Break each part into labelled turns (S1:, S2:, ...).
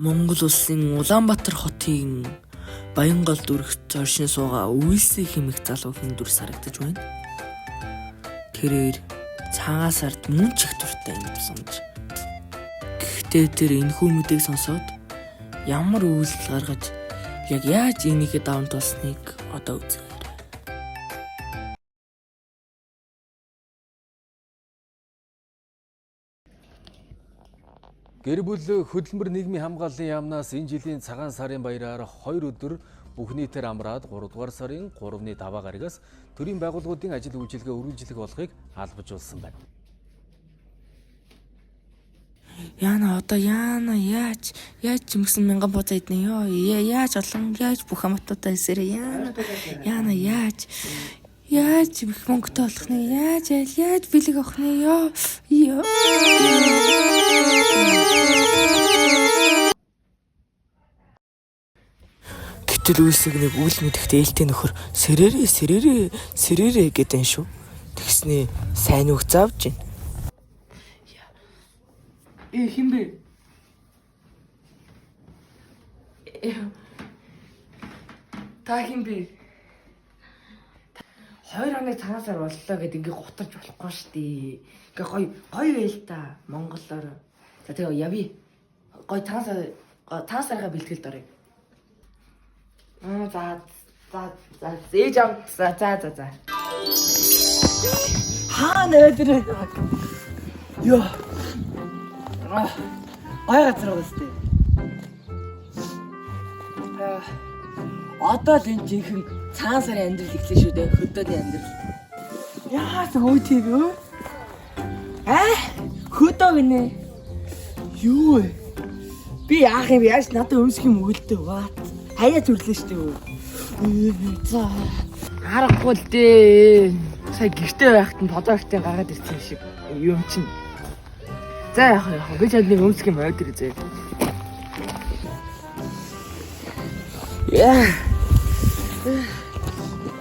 S1: Монгол улсын Улаанбаатар хотын Баянгол дүрэгт оршин суугаа Үйлсээ хэмээх залуугийн дүр харагдаж байна. Тэрээр цагаан сард мөн ч их дуртай юм санаж. Гэхдээ тэр энэхүү мэдээг сонсоод ямар үйлдэл гаргаж яг яаж энийгээ даван тулсныг одоо үзье.
S2: Гэр бүл хөдөлмөр нийгмийн хамгааллын яамнаас энэ жилийн цагаан сарын баяраар 2 өдөр бүх нийтээр амраад 3 дугаар сарын 3-ны 5 гарагаас төрийн байгууллагуудын ажил үйлчилгээ үргэлжлэх болохыг албажуулсан байна.
S1: Яна яаж чимгсэн 1000 бузаа иднэ ёо. Яаж бүх хамтуудаа эсэрэ яна яаж их мөнгөтэй болох нэ яаж бэлэг авах нэ ёо. Гэтэл Үйлсийг нэг үйл мэдэхтэй ээлтэй нөхөр сэрээрээ гэдэг шүү. Тэгснээ сайн үг заавж байна. Хинбэ? Та хинбэ? 2 хоног цагаан сар боллоо гэд ингээ гутарч болохгүй штий. Ингээ гоё байл та монголоор. За тэгээ явъя. Гоё цагаан сарга бэлтгэл дорой. За. Ээж ам за. Хаана өдрөө. Ёо. Аяга зэрэгтэй. Одоо л энэ жинхэнэ цагаан сарын амьдрал эхлэх шүү дээ. Хөдөөний амьдрал. Яасан өөтийг өө? Хөдөө гинэ. Юу вэ? Би яах юм яаж надад өмсөх юм өгөлдөө баа. Хаяа зүрлээ шүү дээ. За. Харахгүй л дээ. Сая гэртээ байхад нь тодорхойтын гаргаад ирсэн юм шиг юм чинь. За яах вэ? Би чад нэг өмсөх юм байд ирээ. Яа.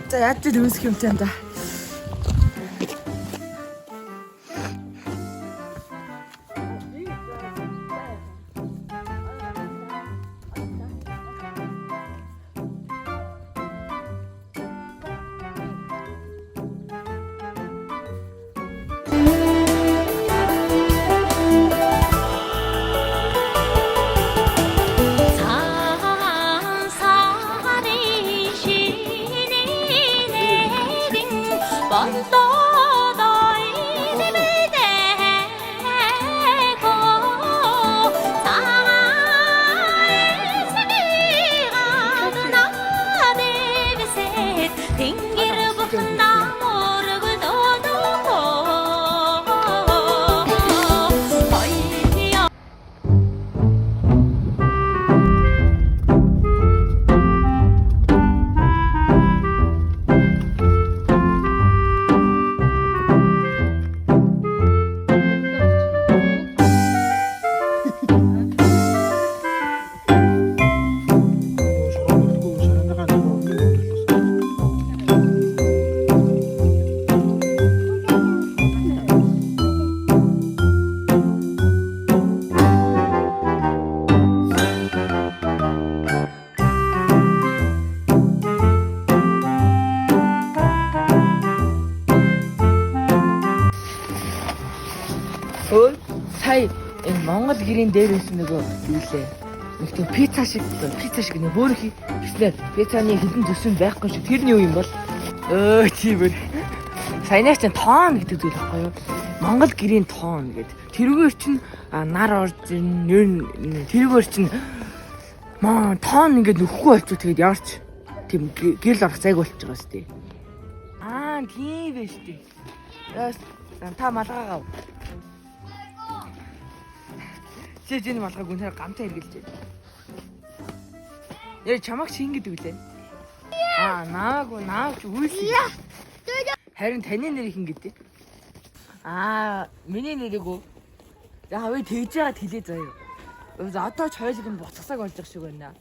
S1: За яд л өмсөх юм тань да. Сая энэ Монгол гэрийн дээр байсан нөгөө юулээ. Нэг тийм пицца шиг нэг бөөрхий гэснээр пиццаны хилэн зүсэн байхгүй шүү. Тэрний юу юм бол? Тиймэр. Саянаас чинь тоон гэдэг зүйл байхгүй юу? Монгол гэрийн тоон гэдэг. Тэрүүгээр чинь нар орж тэрүүгээр чинь тоон ингээд нөхгүй болчих тэгээд яварч тийм гэрэл орох зайг болчих байгаа шүү дээ. Тийм байж тээ. Яс та малгай гав. Жин малгайг үнээр гамтаа хэргэлж байна. Яа чамаг чи ингэдэг үлээ. Нааг Үйлсээ. Харин таны нэрийг ингэдэг. Миний нэрийг үү? Яа вэ тэгж яагаад хэлээ заяа. Одоо ч хойлог нь буцахсаг болж байгаа шиг байна.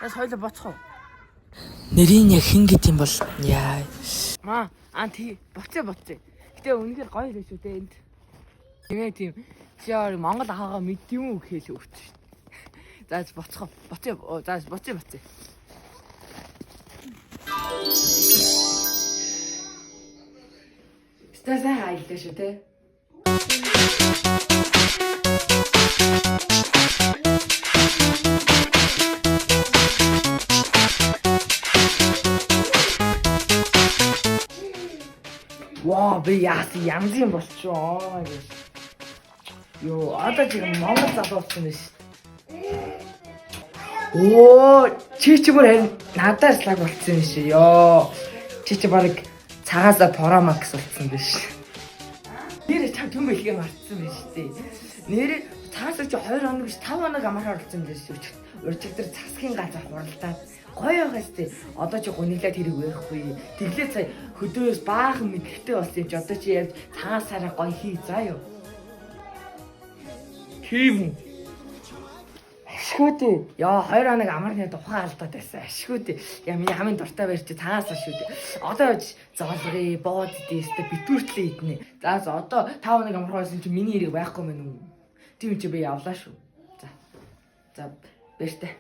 S1: Бас хойлоо боцох уу? Нэрийн яг хин гэд юм бол яа. Тий боцоо. Гэтэ үнэхээр гоё л шүү дээ энд. Тийм. Чи Монгол ахаагаа мэддэм үү гэхэл өгч шүү. За боцгоо. Боцъё. За боцъё. Стасаа хайлаа шүү те. Ваа би янз юм болчихоо. Йоо, одоо чи Монгол залуу болсон биш. Оо, чи бүр харин надаас лаг болчихсон юм шиг. Йоо. Чи баг цагаасаа Промакс болсон биш. Нэр чам түн бэлгээ мартсан биш тий. Нэр цаасаа чи 2 хоног биш 5 хоног амараар болсон биш. Урьдчилтэр засгийн газар хуралдаад гоё байгаас тий. Одоо чи гуниглаад хэрэг байхгүй. Тэглээ сая хөдөөс баахан мэдхтэй болсон юм чи одоо чи яаж цагаасаараа гоё хий заа юу. Тийм. Ашгүйдээ. Яа 2 хоног амарны тухайн алдаад байсан. Ашгүйдээ. Яа миний хамгийн дуртай байр чи цагаасаа шүү дээ. Одоо зоолгоо боод дээстэй битүүртлээ иднэ. За одоо 5 хоног амарх байсан чи миний хэрэг байхгүй мэн үү? Тийм чи би явлаа шүү. За баяртай.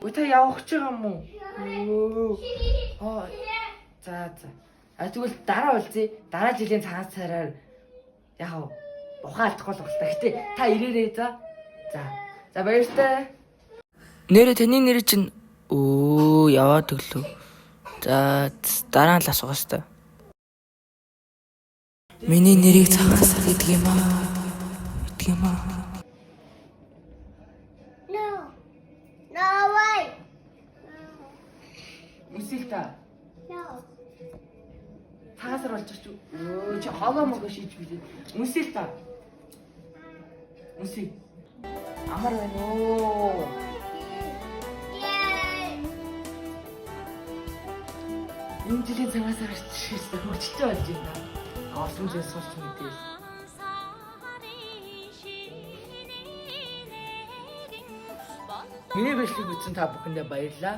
S1: Өтө явах ч юм уу? Аа. За. Тэгвэл дараа уулзъя. Дараа жилийн цагаан сараар яхав ухаан алдахгүй л болтой. Гэтэ та ирээрээ за. За баяртай. Нэрэ таны нэр чинь яваад өглөө. За дараа нь л асуух хэвээр. Миний нэрийг цагаасаа гэдэг юм аа.
S3: No way.
S1: Мусилта.
S3: No.
S1: Цагаасаар болж чи чи хогоо мөгөө шийдж билээ. Мусилта. Муси. Амар байна уу? Энэ жилийн цагаасаар чижтэй хурцтай болж байна. Авсан зэс сурч мэдээ. Миний бичлэг үзсэн та бүхэндээ баярлалаа.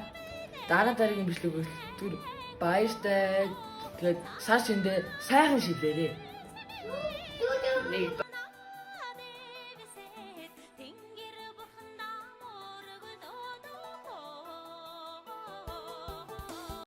S1: Дараа дараагийн бичлэг үзэлтүр баяртай. Тэгээд сар шиндээ сайхан шилээрээ. Нэг